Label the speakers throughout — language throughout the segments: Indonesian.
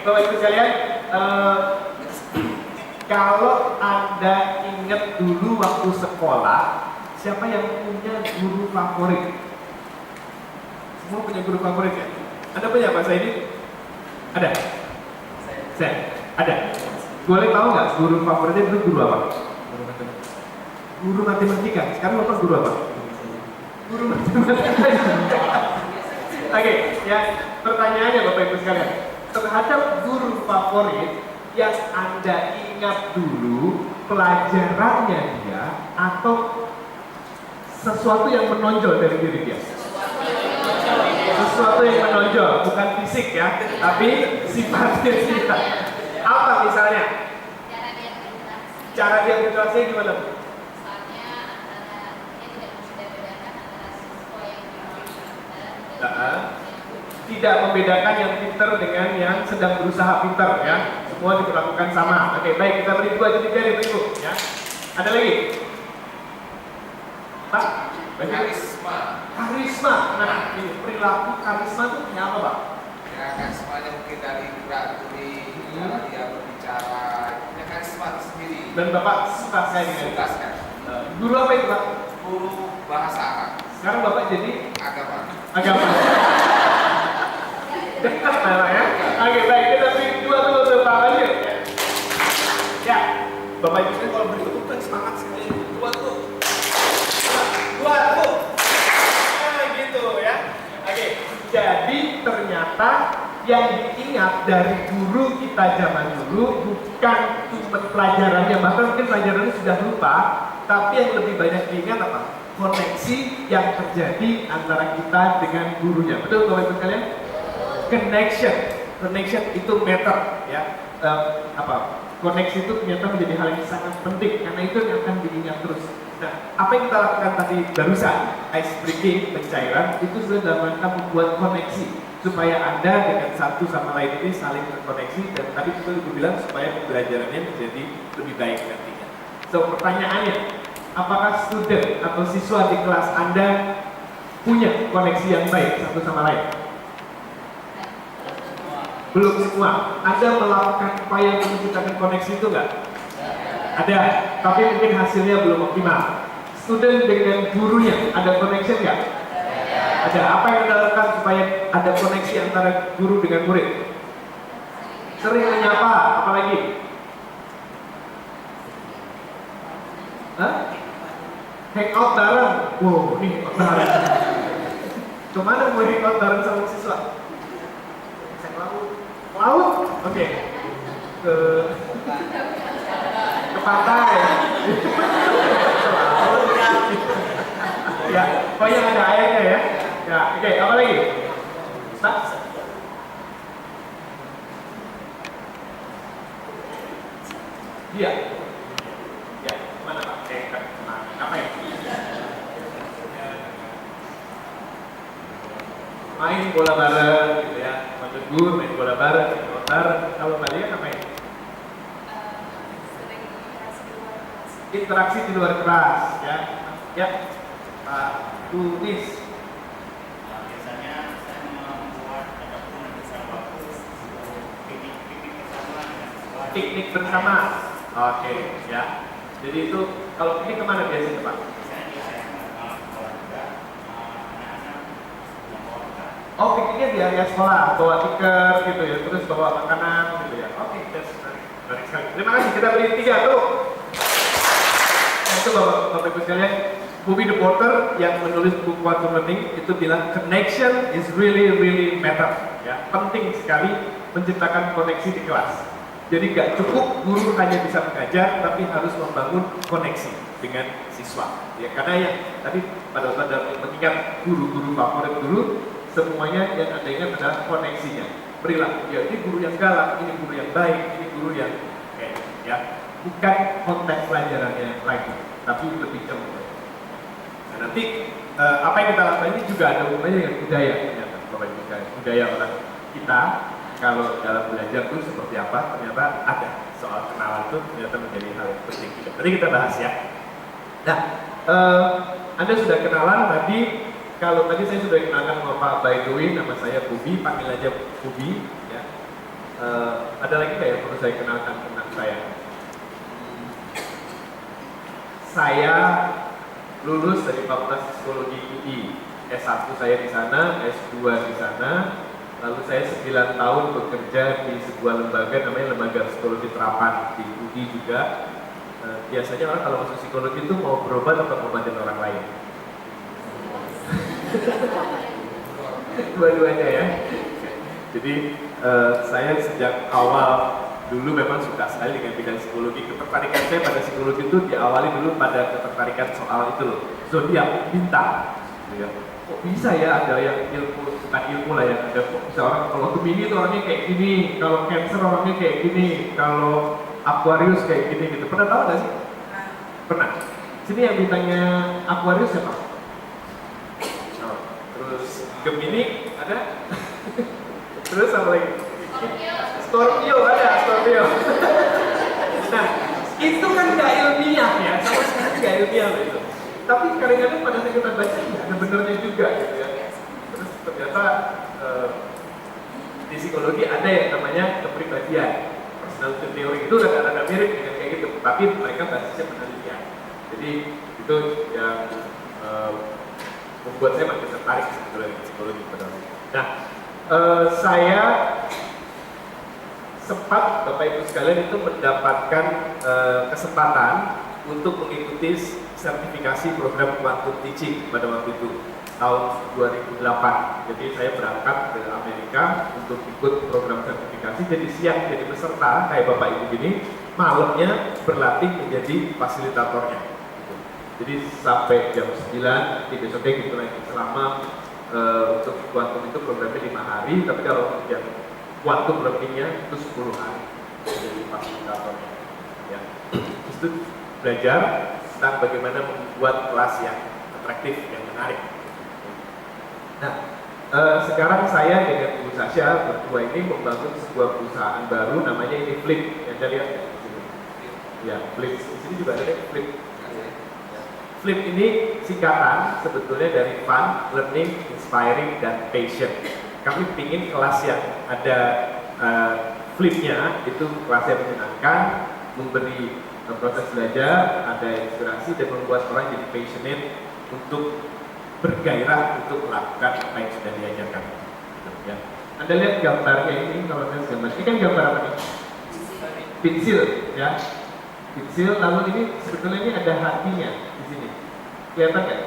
Speaker 1: Bapak Ibu sekalian, kalau Anda ingat dulu waktu sekolah, siapa yang punya guru favorit? Semua punya guru favorit ya? Anda punya Pak Saidi? Ada? Saya? Ada? Boleh tahu nggak guru favoritnya dulu guru apa? Guru matematika. Sekarang Bapak guru apa? Guru matematika. Oke, ya pertanyaannya Bapak Ibu sekalian, terhadap guru favorit yang Anda ingat dulu pelajarannya dia atau sesuatu yang menonjol dari diri dia? Sesuatu yang menonjol, bukan fisik ya, tapi sifatnya dia. Apa misalnya? Cara dia berinteraksi gimana? Tidak membedakan yang pinter dengan yang sedang berusaha pinter ya, semua diperlakukan sama. Oke, baik, kita beri 2 titik dari Ibu ya. Ada lagi? Pak?
Speaker 2: Karisma.
Speaker 1: Karisma. Nah, ini perilaku karisma itu punya apa, Pak?
Speaker 2: Ya, karismanya mungkin dari gerak-gerik, cara dia berbicara, punya karisma itu sendiri.
Speaker 1: Dan Bapak suka sekali dengan
Speaker 2: Suka sekali.
Speaker 1: Guru apa itu, Pak?
Speaker 2: Guru bahasa Arab.
Speaker 1: Sekarang Bapak jadi
Speaker 2: Agama.
Speaker 1: agama. Dekat lah ya. Oke, baik, kita beri 2 tuh Pak lanjut. Ya, Bapak Ibu kan kalau berikut kan semangat sekali. 2 tuh. 2 tuh. Nah, gitu ya. Oke, jadi ternyata yang diingat dari guru kita zaman dulu bukan cuma pelajarannya, bahkan mungkin pelajarannya sudah lupa, tapi yang lebih banyak diingat apa? Koneksi yang terjadi antara kita dengan gurunya. Betul Bapak Ibu sekalian? Connection itu matter ya. Koneksi itu ternyata menjadi hal yang sangat penting karena itu yang akan diingat terus. Nah, apa yang kita lakukan tadi barusan, ice breaking, pencairan, itu sudah dalam rangka membuat koneksi supaya Anda dengan satu sama lain ini saling terkoneksi, dan tadi itu Ibu bilang supaya pembelajarannya menjadi lebih baik nantinya. So, pertanyaannya, apakah student atau siswa di kelas Anda punya koneksi yang baik satu sama lain? Belum semua. Anda melakukan upaya untuk menciptakan koneksi itu enggak? Ada, tapi mungkin hasilnya belum optimal. Student dengan gurunya ada connection nggak? Ada. Apa yang Anda lakukan supaya ada koneksi antara guru dengan murid? Sering menyapa, apalagi? Hangout bareng. Wow, ini hangout bareng. Kemana mau hangout bareng sama siswa? Laut? Oke. Ke pantai. Ya, pokoknya ada airnya ya. Ya, oke, apa lagi? Pak? Dia. Ya, mana Pak? Apa ya? Main bola bareng gitu ya. Menegur, main bola bareng, bareng. Kalau Mbak Dia ngapain? Interaksi di luar kelas ya. Ya. Pak Tunis.
Speaker 3: Biasanya saya membuat ataupun bersama
Speaker 1: Piknik bersama. Oke, ya. Jadi itu kalau piknik kemana biasanya Pak?
Speaker 3: Biasanya di area keluarga, anak-anak yang bawa bekal.
Speaker 1: Oh, pikniknya di area sekolah, bawa tikar gitu ya, terus bawa makanan gitu ya. Oke, that's very sekali. Terima kasih, kita beri 3 tuh. Itu Bapak Ibu sekalian, Bobby the Porter yang menulis buku Quantum Learning itu bilang connection is really matter ya, penting sekali menciptakan koneksi di kelas. Jadi nggak cukup guru hanya bisa mengajar, tapi harus membangun koneksi dengan siswa ya, karena yang tadi pada saat mengingat guru-guru favorit dulu, semuanya yang Anda ingat adalah koneksinya, perilaku dia, ini guru yang galak, ini guru yang baik, ini guru yang ya, bukan konteks pelajarannya lagi, tapi lebih jauh. Nah, nanti apa yang kita lakukan ini juga ada hubungannya dengan budaya ternyata, Bapak Ibu sekalian. Budaya orang kita kalau dalam belajar itu seperti apa, ternyata ada soal kenalan itu ternyata menjadi hal yang penting juga. Nanti kita bahas ya. Nah, Anda sudah kenalan tadi. Kalau tadi saya sudah kenalkan sama Pak Baidowi, nama saya Bubi, panggil aja Bubi ya. Ada lagi nggak yang perlu saya kenalkan tentang saya? Saya lulus dari Fakultas Psikologi UI. S1 saya di sana, S2 di sana. Lalu saya 9 tahun bekerja di sebuah lembaga namanya Lembaga Psikologi Terapan di UI juga. Biasanya orang kalau masuk psikologi itu mau berobat atau ngobatin orang lain? Dua-duanya ya. Jadi saya sejak awal dulu memang suka sekali dengan bidang psikologi. Ketertarikan saya pada psikologi itu diawali dulu pada ketertarikan soal itu loh, zodiak bintang. Ya. Kok bisa ya ada yang ilmu, bukan ilmu lah ya, ada kok bisa orang kalau Gemini itu orangnya kayak gini, kalau Cancer orangnya kayak gini, kalau Aquarius kayak gini gitu. Pernah tahu nggak sih? Pernah. Sini yang bintangnya Aquarius siapa? Oh. Terus Gemini ada? Terus apa lagi? Scorpio ada, Scorpio. Nah, itu kan nggak ilmiah ya, sama sekali nggak ilmiah loh itu. Tapi kadang-kadang pada saat kita baca ya ada benernya juga gitu ya. Terus ternyata di psikologi ada yang namanya kepribadian. Personality theory itu rada-rada mirip dengan kayak gitu, tapi mereka basisnya penelitian. Jadi itu yang membuat saya makin tertarik sebetulnya dengan psikologi pedagog. Nah, saya sempat Bapak Ibu sekalian itu mendapatkan kesempatan untuk mengikuti sertifikasi program Quantum Teaching pada waktu itu tahun 2008. Jadi saya berangkat ke Amerika untuk ikut program sertifikasi. Jadi siang jadi peserta kayak Bapak Ibu gini, malamnya berlatih menjadi fasilitatornya. Jadi sampai jam 9 nanti besoknya gitu lagi selama untuk Quantum itu programnya 5 hari, tapi kalau yang Quantum learning-nya itu 10 hari jadi fasilitatornya. Ya. Itu belajar tentang bagaimana membuat kelas yang atraktif, yang menarik. Nah, sekarang saya dengan Bu Sasha berdua ini membangun sebuah perusahaan baru namanya ini Flip. Yang Anda lihat di sini. Ya, Flip. Di sini juga ada Flip. Flip ini singkatan sebetulnya dari Fun, Learning, Inspiring, dan Passion. Kami ingin kelas yang ada flip-nya itu kelas yang menyenangkan, memberi proses belajar, ada inspirasi dan membuat orang jadi passionate untuk bergairah untuk melakukan apa yang sudah diajarkan. Ya. Anda lihat gambarnya ini, kalau lihat gambar ini kan gambar apa nih? Pensil, ya. Pensil, lalu ini sebetulnya ini ada hatinya di sini. Kelihatan nggak?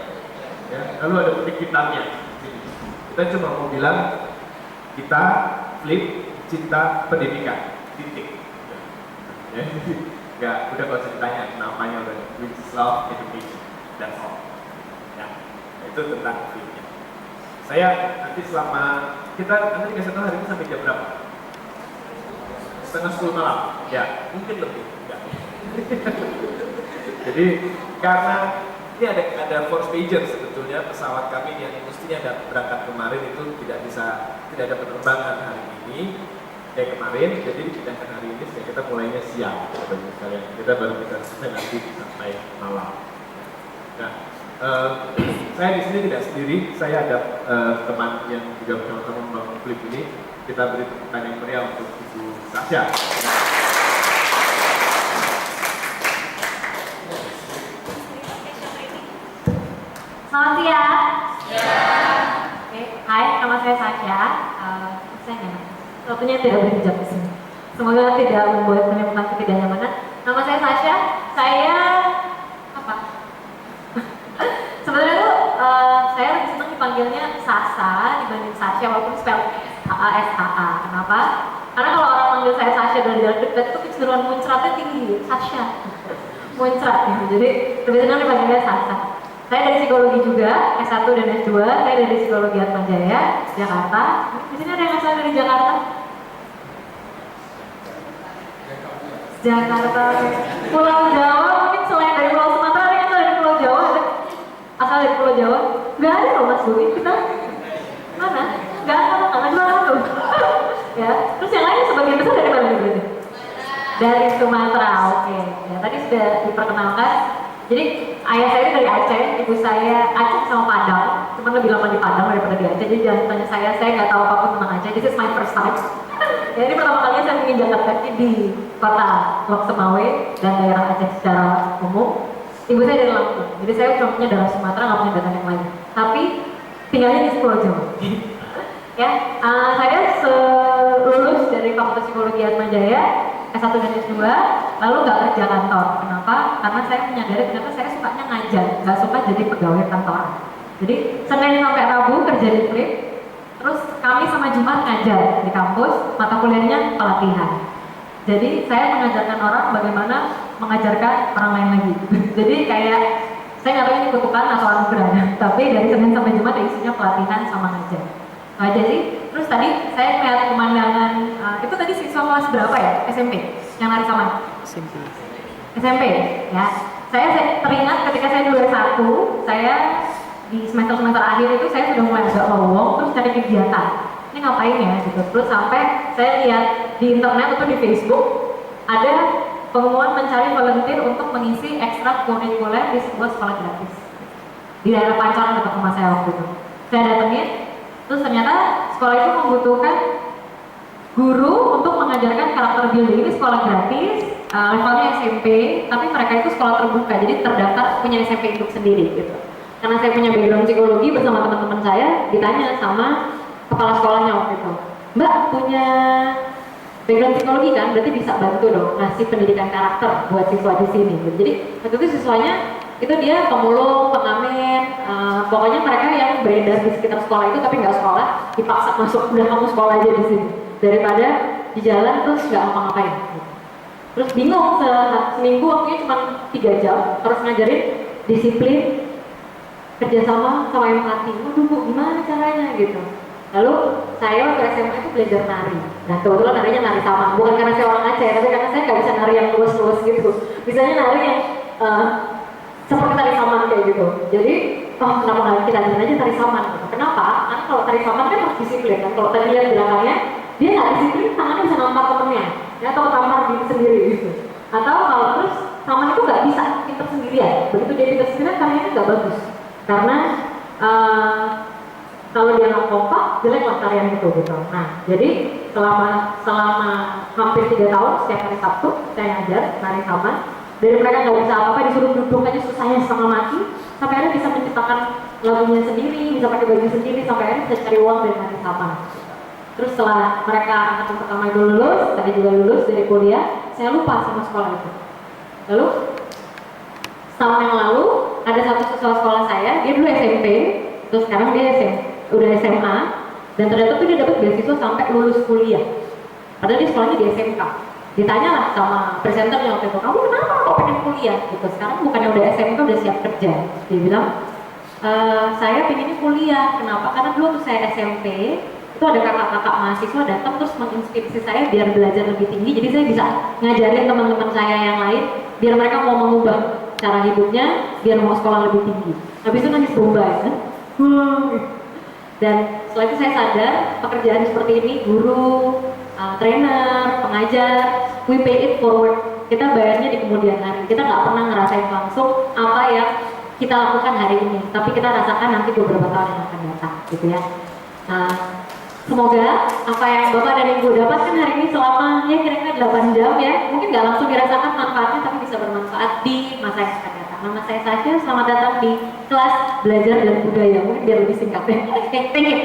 Speaker 1: Ya. Lalu ada titik hitamnya di sini. Kita cuma mau bilang kita flip cinta pendidikan, titik. Ya. Enggak, udah kalau ditanya namanya udah which is love education, that's all. Ya, itu tentang flipnya. Saya nanti selama kita nanti dikasih tahu hari ini sampai jam berapa? Setengah 10 malam. Ya, mungkin lebih. Ya. Jadi karena ini ada force major sebetulnya pesawat kami yang mestinya ada berangkat kemarin itu tidak ada penerbangan hari ini. Kayak kemarin, jadi dipindahkan hari ini sehingga kita mulainya siang, Bapak-Ibu sekalian. Kita baru bisa selesai nanti sampai malam. Nah, saya di sini tidak sendiri, saya ada teman yang juga bersama-sama membangun Flip ini. Kita beri tepukan yang meriah untuk Ibu Sasha.
Speaker 4: Selamat siang. Oke, hai, nama saya Sasha. Saya nyaman. Sepertinya tidak berhijab di sini. Semoga tidak membuat menyebabkan ketidaknyamanan. Nama saya Sasha. Saya apa? Sebenarnya tuh saya lebih senang dipanggilnya Sasa dibanding Sasha walaupun spellingnya S-A-S-A-A. Kenapa? Karena kalau orang manggil saya Sasha dari jarak dekat itu kecenderungan muncratnya tinggi. Sasha. Muncrat gitu. Jadi lebih senang dipanggilnya Sasa. Saya dari psikologi juga, S1 dan S2. Saya dari psikologi Atmajaya, Jakarta. Di sini ada yang asal dari Jakarta? Jakarta, Pulau Jawa, mungkin selain dari Pulau Sumatera ada yang asal dari Pulau Jawa? Ada asal dari Pulau Jawa? Gak ada loh Mas Budi, kita mana? Gak ada loh. Ya, terus yang lain sebagian besar dari mana berarti? Dari Sumatera, oke. Ya, tadi sudah diperkenalkan. Jadi ayah saya dari Aceh, ibu saya Aceh sama Padang. Cuma lebih lama di Padang daripada di Aceh. Jadi jangan tanya saya nggak tahu apapun tentang Aceh. This is my first time. Ya, ini pertama kalinya saya menginjakan kaki di kota Lok Semawe dan daerah Aceh secara umum. Ibu saya dari Lampung, jadi saya cuma punya daerah Sumatera, nggak punya data yang lain. Tapi tinggalnya di Pulau Jawa. Ya, saya lulus dari Fakultas Psikologi Atmajaya S1 dan S2, lalu nggak kerja kantor. Kenapa? Karena saya menyadari ternyata saya sukanya ngajar, nggak suka jadi pegawai kantoran. Jadi Senin sampai Rabu kerja di Flip, terus Kamis sama Jumat ngajar di kampus, mata kuliahnya pelatihan. Jadi saya mengajarkan orang bagaimana mengajarkan orang lain lagi. Jadi kayak saya nggak tahu ini kutukan atau anugerah, tapi dari Senin sampai Jumat ya isinya pelatihan sama ngajar. Nah, jadi terus tadi saya melihat pemandangan itu tadi siswa kelas berapa ya? SMP yang lari sama? SMP ya. Saya teringat ketika saya dulu S1, saya di semester akhir itu saya sudah mulai agak lowong terus cari kegiatan. Ini ngapain ya gitu. Terus sampai saya lihat di internet atau di Facebook ada pengumuman mencari volunteer untuk mengisi ekstrakurikuler di sebuah sekolah gratis di daerah Pancoran dekat rumah saya waktu itu. Saya datengin, terus ternyata sekolah itu membutuhkan guru untuk mengajarkan karakter building. Ini sekolah gratis, levelnya SMP, tapi mereka itu sekolah terbuka, jadi terdaftar punya SMP induk sendiri gitu. Karena saya punya background psikologi bersama teman-teman saya, ditanya sama kepala sekolahnya waktu itu, Mbak punya background psikologi kan, berarti bisa bantu dong ngasih pendidikan karakter buat siswa di sini. Jadi waktu itu siswanya itu dia pemulung, pengamen, pokoknya mereka yang beredar di sekitar sekolah itu tapi nggak sekolah, dipaksa masuk, udah kamu sekolah aja di sini daripada di jalan terus nggak ngapa-ngapain. Terus bingung, seminggu waktunya cuma 3 jam, terus ngajarin disiplin, kerjasama sama empati. Waduh Bu, gimana caranya gitu. Lalu saya waktu SMA itu belajar nari. Nah kebetulan narinya nari sama, bukan karena saya orang Aceh, tapi karena saya nggak bisa nari yang luas-luas gitu. Bisanya nari yang seperti tari saman kayak gitu. Jadi, oh kenapa nggak kita ajarin aja tari saman gitu. Kenapa? Karena kalau tari saman kan harus disiplin kan. Kalau tadi lihat gerakannya, dia nggak disiplin, tangannya bisa nampar temennya, ya, atau tampar diri sendiri gitu. Atau kalau terus saman itu nggak bisa pinter sendirian. Begitu dia pinter sendirian, tarinya nggak bagus. Karena kalau dia nggak kompak, jelek lah tarian itu gitu. Nah, jadi selama hampir 3 tahun setiap hari Sabtu saya ngajar nari saman. Dari mereka nggak bisa apa-apa, disuruh duduk aja susahnya setengah mati, sampai akhirnya bisa menciptakan lagunya sendiri, bisa pakai baju sendiri, sampai akhirnya bisa cari uang dari nari saman. Terus setelah mereka angkatan pertama itu lulus, tadi juga lulus dari kuliah, saya lupa sama sekolah itu. Lalu setahun yang lalu ada satu siswa sekolah saya, dia dulu SMP, terus sekarang dia udah SMA, dan ternyata tuh dia dapat beasiswa sampai lulus kuliah. Padahal dia sekolahnya di SMK. Ditanya lah sama presenternya waktu itu, kamu kenapa kok pengen kuliah? Gitu. Sekarang bukannya udah SMK udah siap kerja. Dia bilang, saya pengennya kuliah. Kenapa? Karena dulu tuh saya SMP, itu ada kakak-kakak mahasiswa datang terus menginspirasi saya biar belajar lebih tinggi. Jadi saya bisa ngajarin teman-teman saya yang lain biar mereka mau mengubah cara hidupnya, biar mau sekolah lebih tinggi. Habis itu nangis bombay kan? Dan setelah itu saya sadar pekerjaan seperti ini, guru, trainer, pengajar, we pay it forward. Kita bayarnya di kemudian hari. Kita nggak pernah ngerasain langsung apa yang kita lakukan hari ini, tapi kita rasakan nanti beberapa tahun yang akan datang, gitu ya. Semoga apa yang Bapak dan Ibu dapatkan hari ini selama ya kira-kira 8 jam ya, mungkin nggak langsung dirasakan manfaatnya, tapi bisa bermanfaat di masa yang akan datang. Nama saya Sasha, selamat datang di kelas belajar dan budaya. Mungkin biar lebih singkat ya. Oke, thank you.